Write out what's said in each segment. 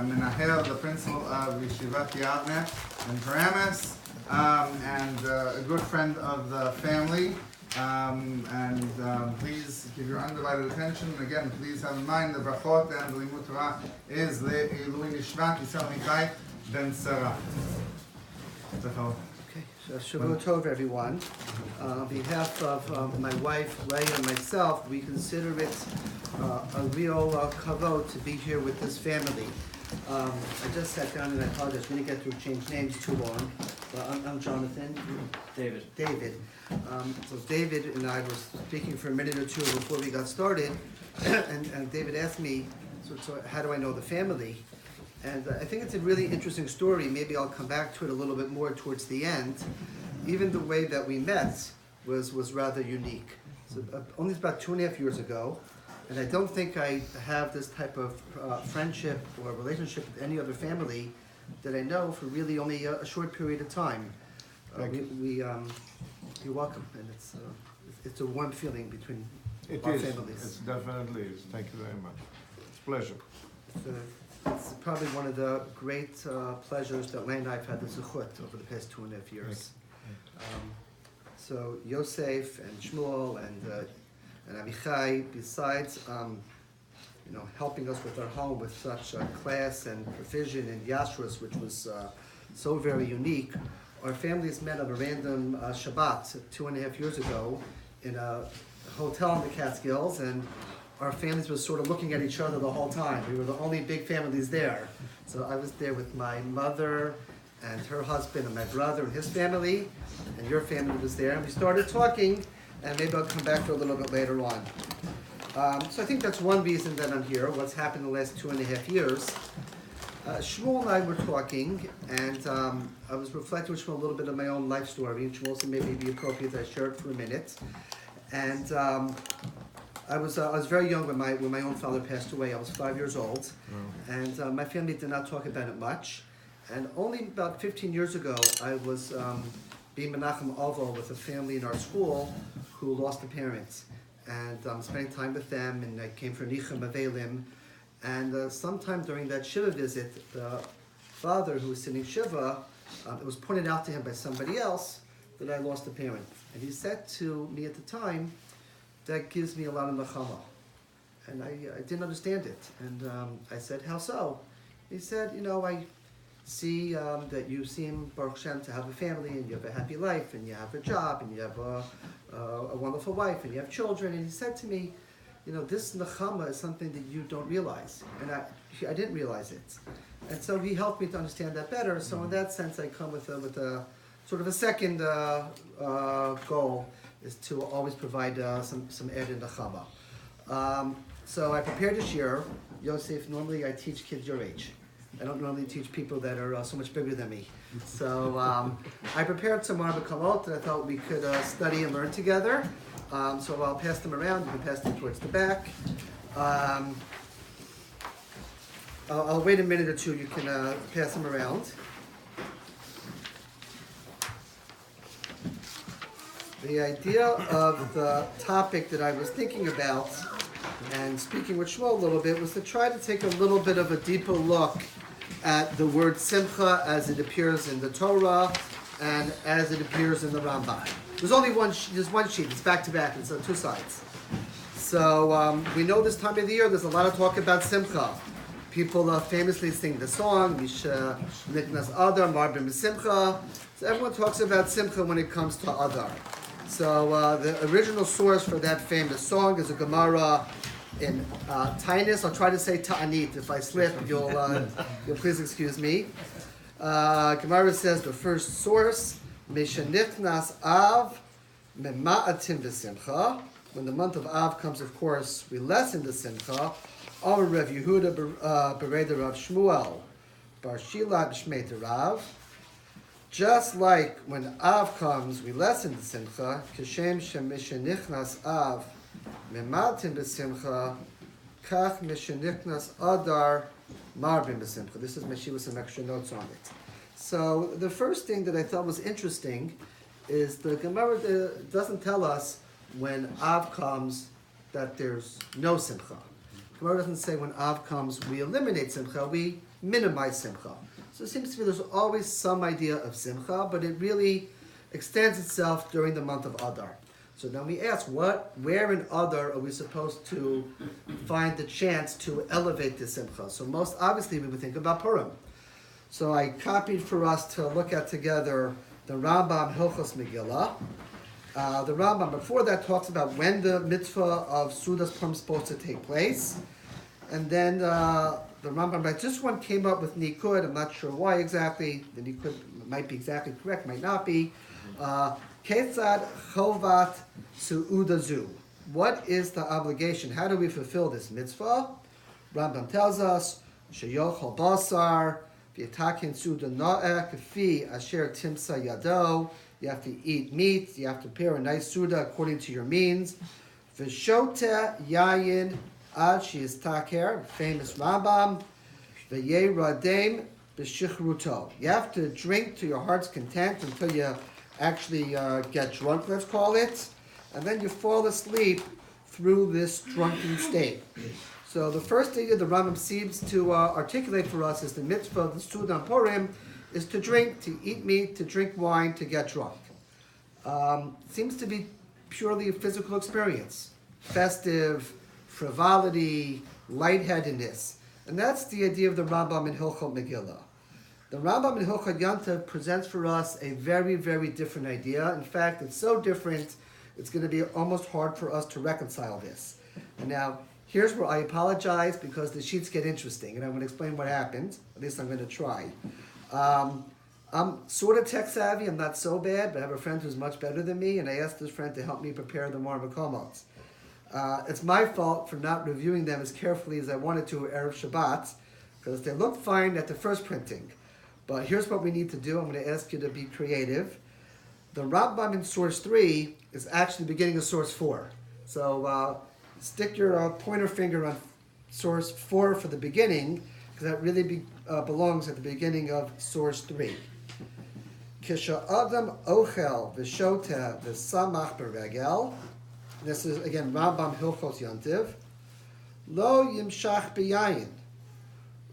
Menahel, the principal of Yeshivat Yavneh in Paramus, and a good friend of the family. Please give your undivided attention. And again, please have in mind the brachot and the Limud Torah is Leilui nishmat Yisrael Amichai ben Sara. Okay, so Shavua Tov, everyone. On behalf of my wife, Leah, and myself, we consider it a real kavod to be here with this family. I just sat down and I apologize, we didn't get to exchange names too long. I'm Jonathan. David. So David and I were speaking for a minute or two before we got started, and David asked me, so how do I know the family? And I think it's a really interesting story. Maybe I'll come back to it a little bit more towards the end. Even the way that we met was rather unique. So, only about 2.5 years ago, and I don't think I have this type of friendship or relationship with any other family that I know for really only a short period of time. You're welcome, and it's a warm feeling between our families. It definitely is. Thank you very much. It's a pleasure. It's probably one of the great pleasures that Leigh and I have had the zechut over the past 2.5 years. So Yosef and Shmuel and Amichai, besides helping us with our home with such class and precision and yashrus, which was so very unique, our families met on a random Shabbat 2.5 years ago in a hotel in the Catskills, and our families were sort of looking at each other the whole time. We were the only big families there. So I was there with my mother and her husband and my brother and his family, and your family was there. And we started talking, and maybe I'll come back to a little bit later on. So I think that's one reason that I'm here, what's happened in the last 2.5 years. Shmuel and I were talking, and I was reflecting with Shmuel a little bit of my own life story, and Shmuel said maybe it'd be appropriate that I share it for a minute. And I was very young when my own father passed away. I was 5 years old, and my family did not talk about it much. And only about 15 years ago, I was being Menachem Ovo with a family in our school who lost a parent, and spending time with them. And I came for Nichem Avelim, and sometime during that Shiva visit, the father who was sitting Shiva, it was pointed out to him by somebody else that I lost a parent, and he said to me at the time, that gives me a lot of nechama. And I didn't understand it. And I said, how so? He said, I see that you seem, Baruch Hashem, to have a family, and you have a happy life, and you have a job, and you have a wonderful wife, and you have children. And he said to me, this nechama is something that you don't realize. And I didn't realize it. And so he helped me to understand that better. So in that sense, I come with a sort of a second goal, is to always provide some added nechama. So I prepared this year. Yosef, normally I teach kids your age. I don't normally teach people that are so much bigger than me. So I prepared some Marbakalot that I thought we could study and learn together. So I'll pass them around. You can pass them towards the back. I'll wait a minute or two. You can pass them around. The idea of the topic that I was thinking about and speaking with Shmuel a little bit was to try to take a little bit of a deeper look at the word simcha as it appears in the Torah and as it appears in the Rambam. There's only one sheet, it's back to back, it's on two sides. So we know this time of the year there's a lot of talk about simcha. People famously sing the song, Misha Niknas Adar, Marbim Simcha. So everyone talks about simcha when it comes to Adar. So the original source for that famous song is a Gemara in Tainus. I'll try to say Ta'anit. If I slip, you'll please excuse me. Gemara says the first source, Meshanichnas Av Mema'atim V'Simcha. When the month of Av comes, of course, we lessen the Simcha. Amar Rav Yehuda Bereda Rav Shmuel Bar Shila B'Shmei Rav. Just like when Av comes, we lessen the Simcha. Kashem Shemishanichnas Av Mematim B'Simcha Kach Mishanichnas Adar Marbim B'Simcha. This is Meshi with some extra notes on it. So the first thing that I thought was interesting is the Gemara doesn't tell us when Av comes that there's no Simcha. Gemara doesn't say when Av comes we eliminate Simcha, we minimize Simcha. So it seems to me there's always some idea of Simcha, but it really extends itself during the month of Adar. So then we ask, where in Adar are we supposed to find the chance to elevate the Simcha? So most obviously we would think about Purim. So I copied for us to look at together the Rambam Hilchos Megillah. The Rambam before that talks about when the mitzvah of Sudas Purim is supposed to take place. And then the Rambam writes, this one came up with Nikud, I'm not sure why exactly. The Nikud might be exactly correct, might not be. Ketzad Chovat Su'udazu. What is the obligation? How do we fulfill this mitzvah? Rambam tells us, Sheyochol Basar, V'yatakin Suda Na'eh, Kafi Asher Timsa Yado. You have to eat meat, you have to prepare a nice Suda according to your means. V'shote Yayin Ad Sheis Taker, famous Rambam. V'yeradem B'shichruto. You have to drink to your heart's content until you actually get drunk, let's call it, and then you fall asleep through this drunken state. So the first idea the Rambam seems to articulate for us is the mitzvah of the Sudan Purim is to drink, to eat meat, to drink wine, to get drunk. Seems to be purely a physical experience, festive, frivolity, lightheadedness, and that's the idea of the Rambam in Hilchot Megillah. The Rambam in Hilchot Yantav presents for us a very, very different idea. In fact, it's so different, it's going to be almost hard for us to reconcile this. And now, here's where I apologize because the sheets get interesting, and I'm going to explain what happened. At least I'm going to try. I'm sort of tech savvy, I'm not so bad, but I have a friend who's much better than me, and I asked this friend to help me prepare the Mar Makomot. It's my fault for not reviewing them as carefully as I wanted to Erev Shabbat, because they look fine at the first printing. But here's what we need to do. I'm going to ask you to be creative. The Rambam in source 3 is actually the beginning of source 4. So stick your pointer finger on source 4 for the beginning, because that really belongs at the beginning of source 3. Kisha Adam Ochel V'Shoteh V'Samach B'Regel. This is, again, Rambam Hilchos Yantiv. Lo Yimshach B'Yayin.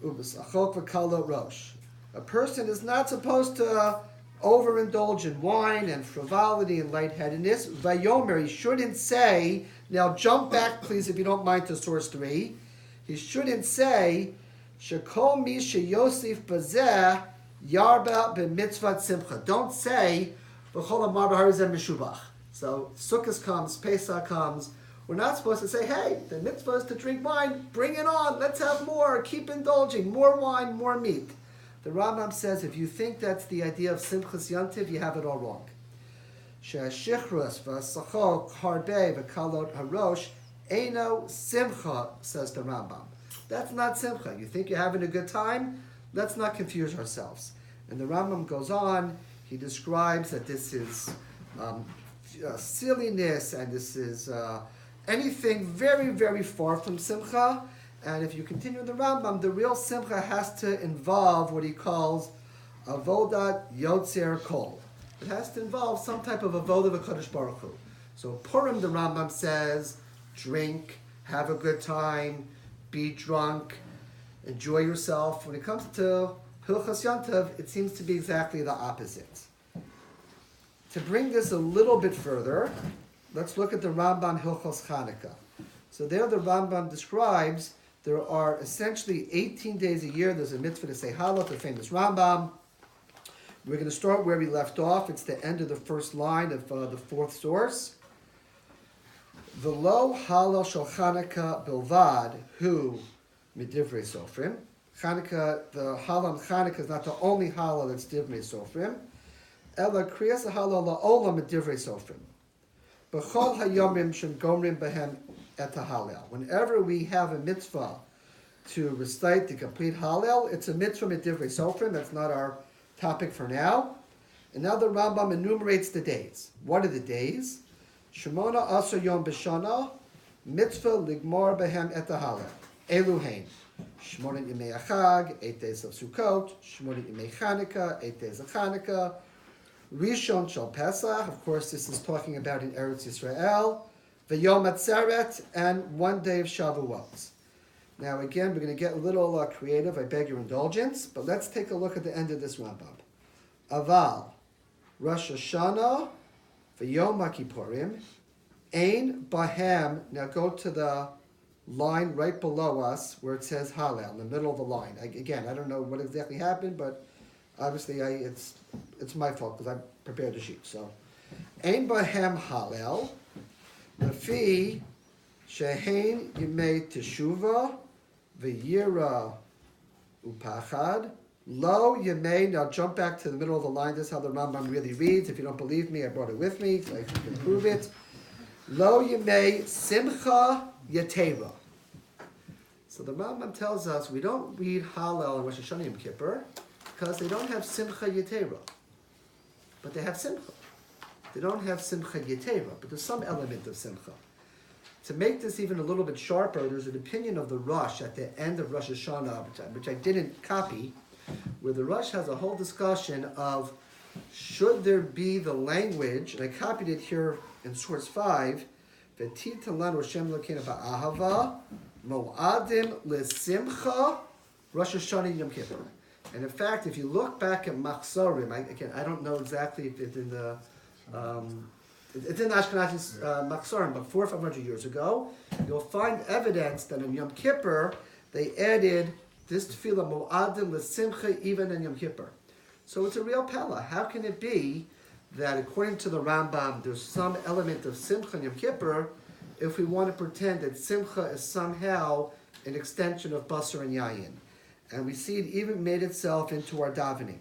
Ub'Sachok V'Kalo Rosh. A person is not supposed to overindulge in wine and frivolity and lightheadedness. Vayomer, he shouldn't say, now jump back please if you don't mind to source 3. He shouldn't say, Shekol mi sheyosif bazeh yarba b'mitzvat simcha. Don't say, V'chol amar b'harizem mishubach. So Sukkot comes, Pesach comes. We're not supposed to say, hey, the mitzvah is to drink wine, bring it on, let's have more, keep indulging, more wine, more meat. The Rambam says if you think that's the idea of Simchas Yantiv, you have it all wrong. She'ashichrus v'sachok harbe v'kalot harosh eino simcha, says the Rambam. That's not simcha. You think you're having a good time? Let's not confuse ourselves. And the Rambam goes on, he describes that this is silliness and this is anything very, very far from simcha. And if you continue the Rambam, the real simcha has to involve what he calls avodat yotzer kol. It has to involve some type of avodah v'kadosh baruch hu. So Purim, the Rambam says, drink, have a good time, be drunk, enjoy yourself. When it comes to Hilchos Yantav, it seems to be exactly the opposite. To bring this a little bit further, let's look at the Rambam Hilchos Chanukah. So there the Rambam describes there are essentially 18 days a year. There's a mitzvah to say halot, the famous Rambam. We're going to start where we left off. It's the end of the first line of the fourth source. V'lo halal shel Chanukah bilvad hu midivrei sofrim. Chanukah, the halal Chanukah is not the only halal that's divrei sofrim. Ela kriyas halal la'olam midivrei sofrim. B'chol hayomim shem gomrim behem et halal. Whenever we have a mitzvah to recite the complete halal, it's a mitzvah midivrei sofrim. That's not our topic for now. And now the Rambam enumerates the days. What are the days? Shemona Asar Yom B'Shana, Mitzvah Ligmor Behem Et HaHalel. Eluhain. Shmona Yemei Achag, 8 days of Sukkot. Shmona Yemei Chanukah, 8 days of Chanukah. Rishon Shal Pesach, of course this is talking about in Eretz Yisrael. V'Yom Atzeret, and 1 day of Shavuot. Now again, we're going to get a little creative. I beg your indulgence, but let's take a look at the end of this Rambam. Aval, Rosh Hashanah, v'Yom HaKippurim, Ein Bahem. Now go to the line right below us where it says Hallel, in the middle of the line. Again, I don't know what exactly happened, but obviously it's my fault because I prepared the sheet. So, Ein Bahem Hallel, Lefi Shehein Yimei Teshuvah, V'Yira Upachad, Lo Yemei. Now jump back to the middle of the line. This is how the Rambam really reads. If you don't believe me, I brought it with me so I can prove it. Lo Yemei Simcha Yateva. So the Rambam tells us we don't read Hallel and Rosh Hashanah Yom Kippur because they don't have Simcha Yateva. But they have Simcha. They don't have Simcha Yateva, but there's some element of Simcha. To make this even a little bit sharper, there's an opinion of the Rosh at the end of Rosh Hashanah, which I didn't copy, where the Rosh has a whole discussion of should there be the language, and I copied it here in source 5, V'titalan Roshem Elokeinu ba'ahava, Mo'adim l'simcha, Rosh Hashanah Yom Kippur. And in fact, if you look back at Machzorim, I don't know exactly if it's in the, it's in the Ashkenazi Machzorim, but 400 or 500 years ago, you'll find evidence that in Yom Kippur, they added this tefillah Mo'adim l'simcha even in Yom Kippur. So it's a real pella. How can it be that according to the Rambam, there's some element of Simcha in Yom Kippur if we want to pretend that Simcha is somehow an extension of Basar and Yayin? And we see it even made itself into our davening.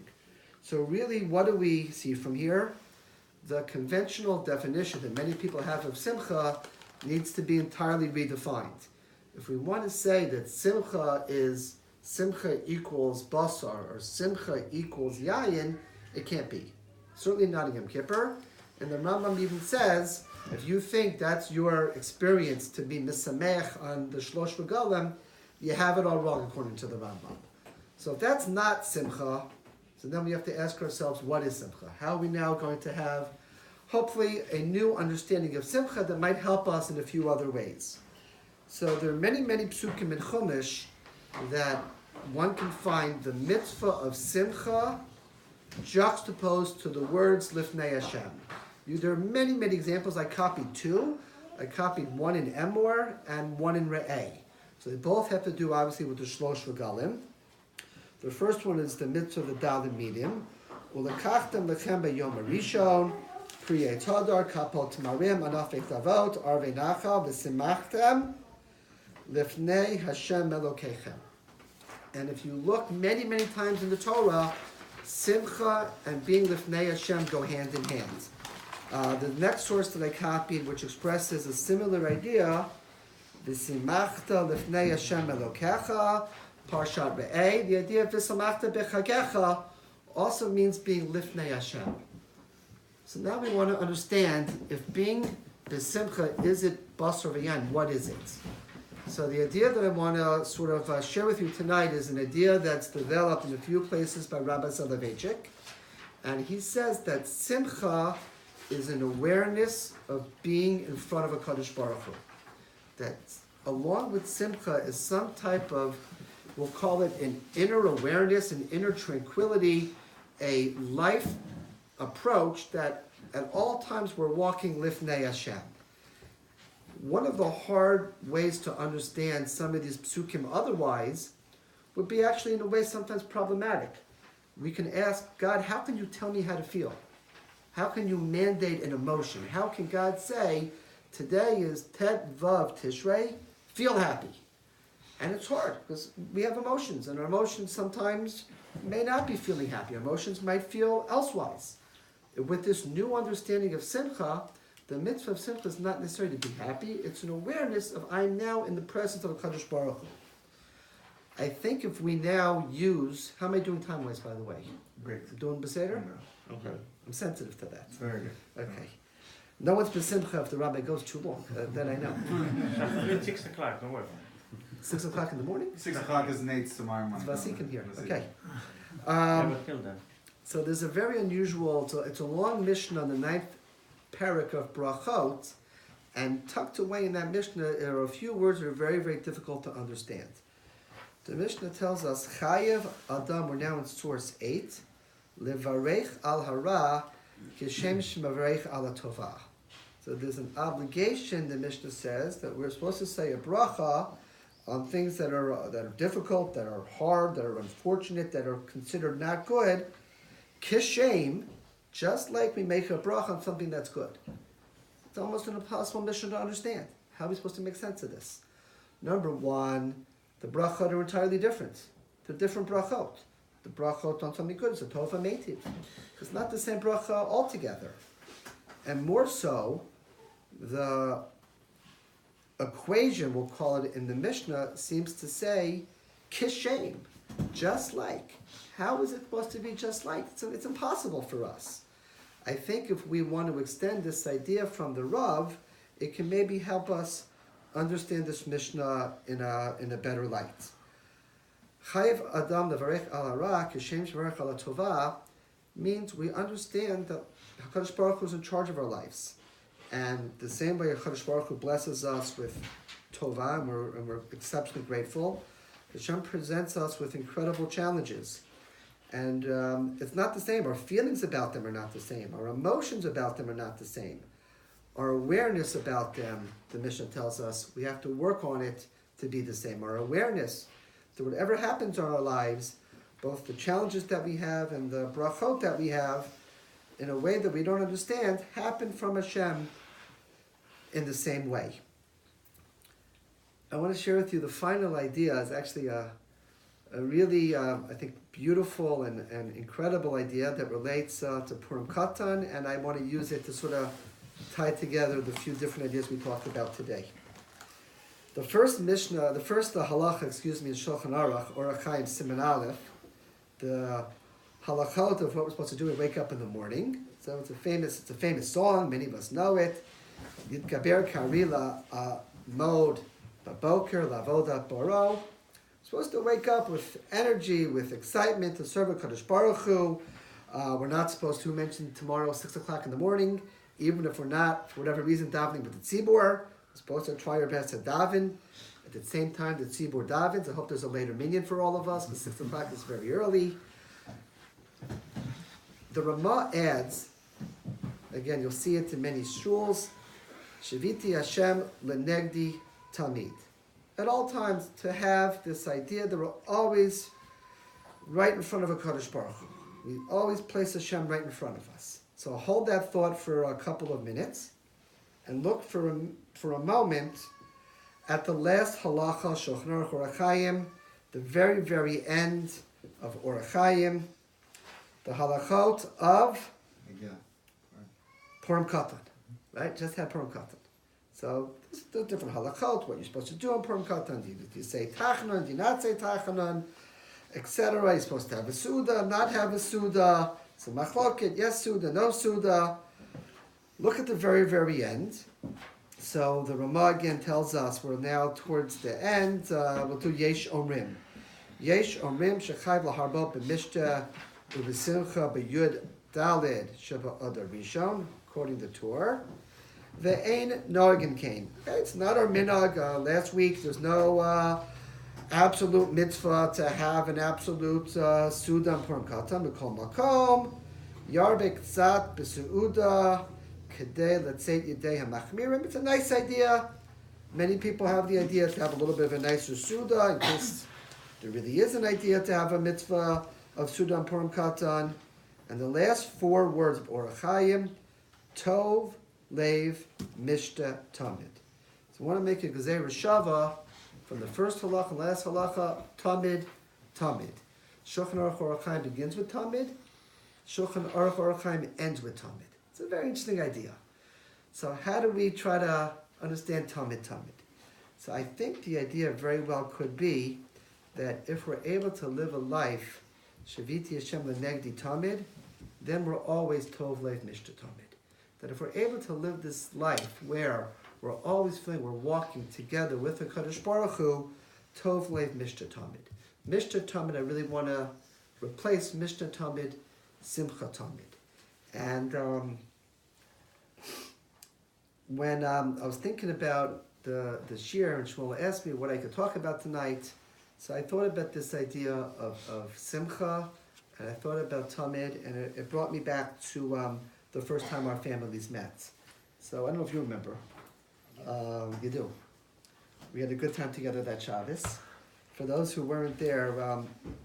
So really, what do we see from here? The conventional definition that many people have of Simcha needs to be entirely redefined. If we want to say that Simcha is Simcha equals Basar or Simcha equals Yayin, it can't be. Certainly not in Yom Kippur. And the Rambam even says, if you think that's your experience to be misamech on the Shlosh Regalim, you have it all wrong according to the Rambam. So if that's not Simcha, so then we have to ask ourselves, what is Simcha? How are we now going to have, hopefully, a new understanding of Simcha that might help us in a few other ways? So there are many, many psukim in Chumash that one can find the mitzvah of Simcha juxtaposed to the words Lifnei Hashem. There are many, many examples. I copied two. I copied one in Emor and one in Re'eh. So they both have to do, obviously, with the Shlosh Regalim. The first one is the mitzvah of the Dalim Midim. Ulekachtem lechem b'yom harishon, priyei todar, kapot tamarim, anafei tavot, arvei nachal, v'simachtem, lifnei Hashem Elokeichem. And if you look many, many times in the Torah, Simcha and being Lifnei Hashem go hand in hand. The next source that I copied, which expresses a similar idea, V'simachta Lifnei Hashem Elokecha, Parshat Re'eh, the idea of V'simachta B'chagecha also means being Lifnei Hashem. So now we want to understand if being B'simcha, is it Basar V'yan? What is it? So the idea that I want to sort of share with you tonight is an idea that's developed in a few places by Rabbi Soloveitchik. And he says that Simcha is an awareness of being in front of a Kadosh Baruch Hu. That along with Simcha is some type of, we'll call it an inner awareness, an inner tranquility, a life approach that at all times we're walking Lifnei Hashem. One of the hard ways to understand some of these psukim otherwise would be actually in a way sometimes problematic. We can ask God, how can you tell me how to feel? How can you mandate an emotion? How can God say, today is Tet Vav Tishrei, feel happy? And it's hard because we have emotions, and our emotions sometimes may not be feeling happy. Our emotions might feel elsewise. With this new understanding of Simcha, the mitzvah of Simcha is not necessarily to be happy. It's an awareness of I'm now in the presence of a Kadosh Baruch Hu. I think if we now use, how am I doing time-wise, by the way? Great. I'm doing Beseder? No. Okay. I'm sensitive to that. Very good. Okay. No one's Besimcha if the rabbi goes too long. Then I know. It's 6 o'clock, don't worry. 6 o'clock in the morning? 6 o'clock is Nate's tomorrow morning. Vasikin here. Vasikin. Okay. Yeah, but till then. So there's a very unusual, it's a long Mishnah on the 9th parak of Brachot, and tucked away in that Mishnah are a few words that are very, very difficult to understand. The Mishnah tells us, Chayev Adam, we're now in source 8, Levarech al hara, kishem shemavarech al tova. So there's an obligation, the Mishnah says, that we're supposed to say a bracha on things that are difficult, that are hard, that are unfortunate, that are considered not good, kishem, just like we make a bracha on something that's good. It's almost an impossible mission to understand. How are we supposed to make sense of this? Number one, the brachot are entirely different. They're different brachot. The brachot on something good is a tova meitiv. It's not the same bracha altogether. And more so, the equation, we'll call it in the Mishnah, seems to say kishem, just like. How is it supposed to be just like? It's impossible for us. I think if we want to extend this idea from the Rav, it can maybe help us understand this Mishnah in a better light. Chayev Adam levarech al hara kishem shevarech al tova means we understand that HaKadosh Baruch Hu is in charge of our lives. And the same way HaKadosh Baruch Hu blesses us with tova, and we're exceptionally grateful, Hashem presents us with incredible challenges. And it's not the same. Our feelings about them are not the same. Our emotions about them are not the same. Our awareness about them, the Mishnah tells us, we have to work on it to be the same. Our awareness that whatever happens in our lives, both the challenges that we have and the brachot that we have, in a way that we don't understand, happen from Hashem in the same way. I want to share with you the final idea. Is actually a really, I think, beautiful and incredible idea that relates to Purim Katan, and I want to use it to sort of tie together the few different ideas we talked about today. The first Mishnah, the halacha, in Shulchan Aruch, Orach Chaim Siman Aleph, the halachot of what we're supposed to do, we wake up in the morning. So it's a famous song, many of us know it. Yitgaber Karila Mod Baboker Lavoda Boro. Supposed to wake up with energy, with excitement to serve HaKadosh Baruch Hu. We're not supposed to mention tomorrow 6 o'clock in the morning, even if we're not, for whatever reason, davening with the tzibur. We're supposed to try our best to daven. At the same time, the tzibur davens. I hope there's a later minyan for all of us, but 6 o'clock is very early. The Ramah adds, again, you'll see it in many shuls, Shaviti Hashem lenegdi tamid. At all times, to have this idea that we're always right in front of a HaKadosh Baruch Hu. We always place Hashem right in front of us. So hold that thought for a couple of minutes and look for a moment at the last halacha, Shulchan Aruch Orach Chaim, the very, very end of Orach Chaim, the halachot of Purim Katan, right? Just had Purim Katan. So there's different halachot, what you're supposed to do on Purim Katan. Do you say tachanan, do you not say tachanan, etc. You're supposed to have a suda, not have a suda. So machloket, yes suda, no suda. Look at the very, very end. So the Ramah again tells us we're now towards the end. We'll do Yesh Omrim. Yesh Omrim shechayv laharbo b'mishta u'b'simcha b'yud dalid sheba adar rishon, according to Torah. Ve'ein noagen kain. It's not our minhag. Last week there's no absolute mitzvah to have an absolute suda on Purim Katan. B'kol makom yarbek tzat b'suuda kedei letzeit yedei hamachmirim. It's a nice idea. Many people have the idea to have a little bit of a nicer suda in case there really is an idea to have a mitzvah of suda on Purim Katan. And the last 4 words of Orach Chaim, tov leiv mishta tamid. So I want to make a gezer shava from the first halacha and last halacha, tamid. Shulchan Aruch Orach Chaim begins with tamid. Shulchan Aruch Orach Chaim ends with tamid. It's a very interesting idea. So how do we try to understand tamid? So I think the idea very well could be that if we're able to live a life, Shaviti Hashem lenegdi tamid, then we're always tov leiv mishta tamid. That if we're able to live this life where we're always feeling we're walking together with the HaKadosh Baruch Hu, tov leiv mishta tamid. Mishta tamid, I really want to replace mishta tamid, simcha tamid. And when I was thinking about the shir, and Shmuel asked me what I could talk about tonight, So I thought about this idea of simcha, and I thought about tamid, and it brought me back to the first time our families met. So I don't know if you remember. You do. We had a good time together that Shabbos. For those who weren't there,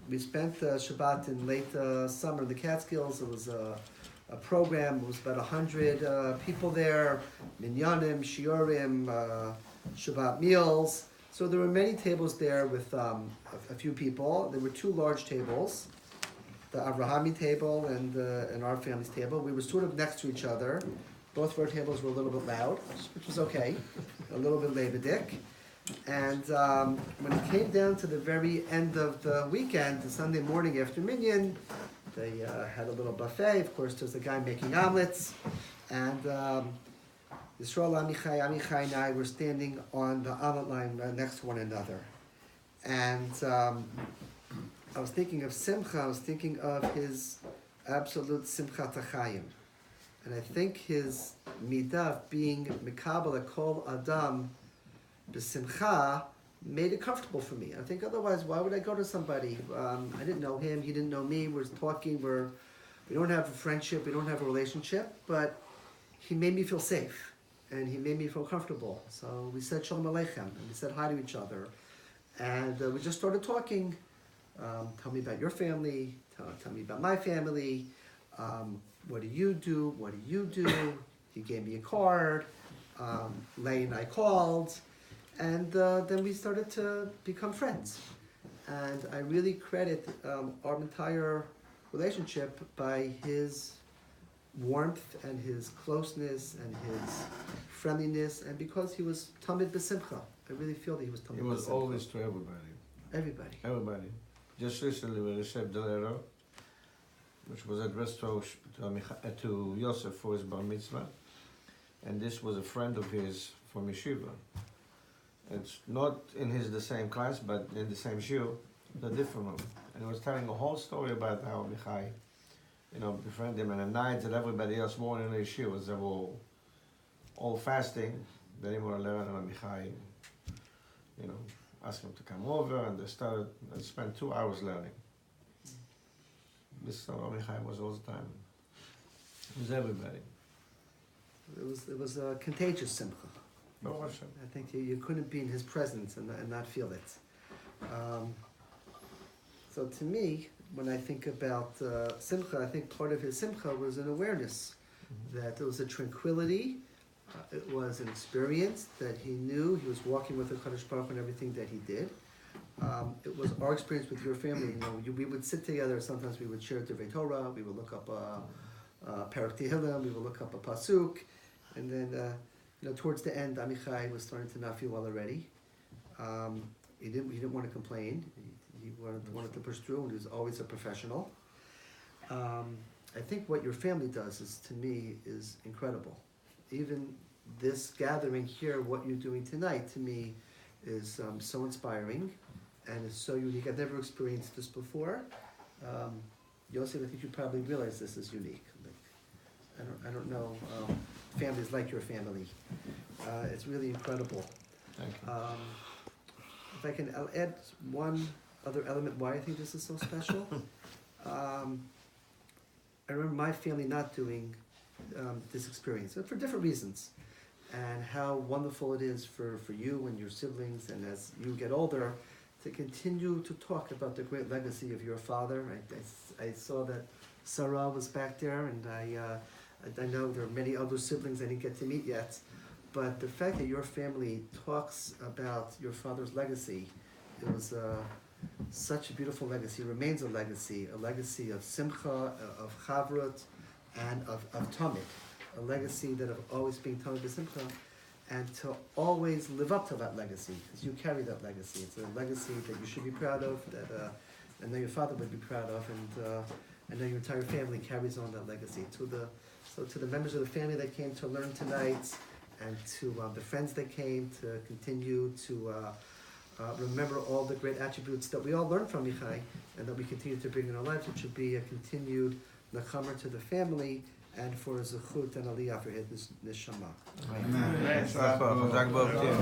we spent Shabbat in late summer in the Catskills. It was a program. It was about 100 people there, minyanim, shiurim, Shabbat meals. So there were many tables there with a few people. There were two large tables, the Avrahami table and our family's table. We were sort of next to each other. Both of our tables were a little bit loud, which was okay, a little bit leibedik. And when it came down to the very end of the weekend, the Sunday morning after Minyan, they had a little buffet. Of course, there's a guy making omelets. And Yisrael Amichai and I were standing on the omelet line next to one another. And I was thinking of Simcha. I was thinking of his absolute Simchat HaChayim. And I think his midah of being Mikabel Kol Adam B'Simcha made it comfortable for me. I think otherwise, why would I go to somebody? I didn't know him, he didn't know me, we're talking, we don't have a friendship, we don't have a relationship, but he made me feel safe, and he made me feel comfortable. So we said Shalom Aleichem, and we said hi to each other, and we just started talking. Tell me about your family, tell me about my family, what do you do, what do you do? He gave me a card, Lay and I called, and then we started to become friends. And I really credit our entire relationship by his warmth and his closeness and his friendliness, and because he was Tamid B'Simcha. I really feel that he was Tamid B'Simcha. He was always to everybody. Everybody. Everybody. Just recently we received the letter, which was addressed to Yosef for his bar mitzvah, and this was a friend of his from yeshiva. It's not in the same class, but in the same shiur, the different room. And he was telling a whole story about how Amichai, befriended him, and at night that everybody else more in the shiur was they were all fasting. They didn't want to learn, and Amichai, asked him to come over, and they spent 2 hours learning. This is how Amichai was all the time. It was everybody. It was a contagious simcha. No Hashem. I think you couldn't be in his presence and not feel it. So to me, when I think about simcha, I think part of his simcha was an awareness that it was a tranquility, it was an experience that he knew he was walking with the Kadosh Baruch Hu and everything that he did. It was our experience with your family. We would sit together. Sometimes we would share Divrei Torah. We would look up Parak Tehillim. We would look up a pasuk, and then towards the end, Amichai was starting to not feel well already. He didn't want to complain. He wanted to push through, and he was always a professional. I think what your family does to me is incredible. Even this gathering here, what you're doing tonight, to me is so inspiring and it's so unique. I've never experienced this before. Yosef, I think you probably realize this is unique. I don't know families like your family. It's really incredible. Thank you. If I can add one other element why I think this is so special. I remember my family not doing this experience for different reasons, and how wonderful it is for you and your siblings, and as you get older, to continue to talk about the great legacy of your father. I saw that Sara was back there, and I know there are many other siblings I didn't get to meet yet, but the fact that your family talks about your father's legacy, it was such a beautiful legacy, remains a legacy of simcha, of chavrut, and of tamid, a legacy that of always being tamid b'simcha, and to always live up to that legacy, because you carry that legacy. It's a legacy that you should be proud of, that I know your father would be proud of, and I know your entire family carries on that legacy. To the members of the family that came to learn tonight, and to the friends that came to continue to remember all the great attributes that we all learned from Amichai, and that we continue to bring in our lives, it should be a continued nakamer to the family, and for zechut and aliyah for his neshama. Amen. חזק ברוך תהיה.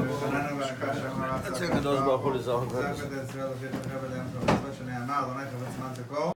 אצל הקדוש ברוך הוא לזכור. שנאמר, אדוני חפץ זמן תקור.